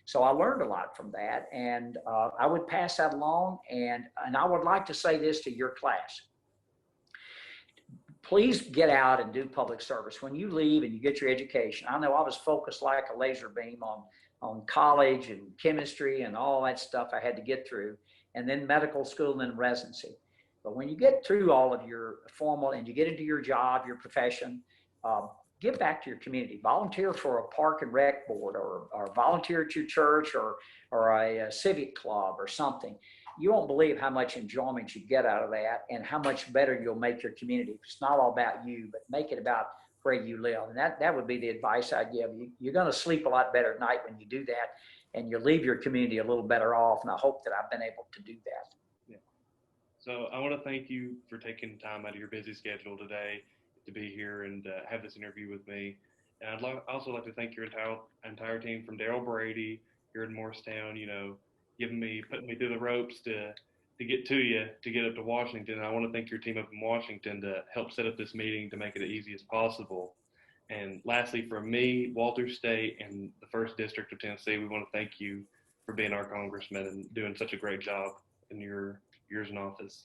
So I learned a lot from that, and I would pass that along. And I would like to say this to your class. Please get out and do public service. When you leave and you get your education, I know I was focused like a laser beam on on college and chemistry and all that stuff I had to get through, and then medical school and then residency. But when you get through all of your formal and you get into your job, your profession, give back to your community. Volunteer for a park and rec board, or volunteer at your church, or a civic club or something. You won't believe how much enjoyment you get out of that and how much better you'll make your community. It's not all about you, but make it about where you live. And that would be the advice I'd give you. You're going to sleep a lot better at night when you do that, and you leave your community a little better off. And I hope that I've been able to do that. Yeah. So I want to thank you for taking time out of your busy schedule today to be here and have this interview with me. And I'd also like to thank your entire team, from Daryl Brady here in Morristown, putting me through the ropes to get to you, to get up to Washington. And I want to thank your team up in Washington to help set up this meeting to make it as easy as possible. And lastly, from me, Walter State, and the 1st District of Tennessee, we want to thank you for being our congressman and doing such a great job in your years in office.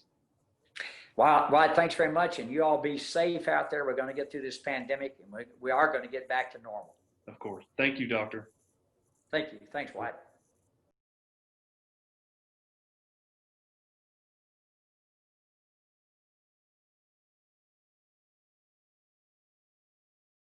Wow, Wyatt, thanks very much. And you all be safe out there. We're going to get through this pandemic, and we are going to get back to normal. Of course. Thank you, Doctor. Thank you. Thanks, Wyatt.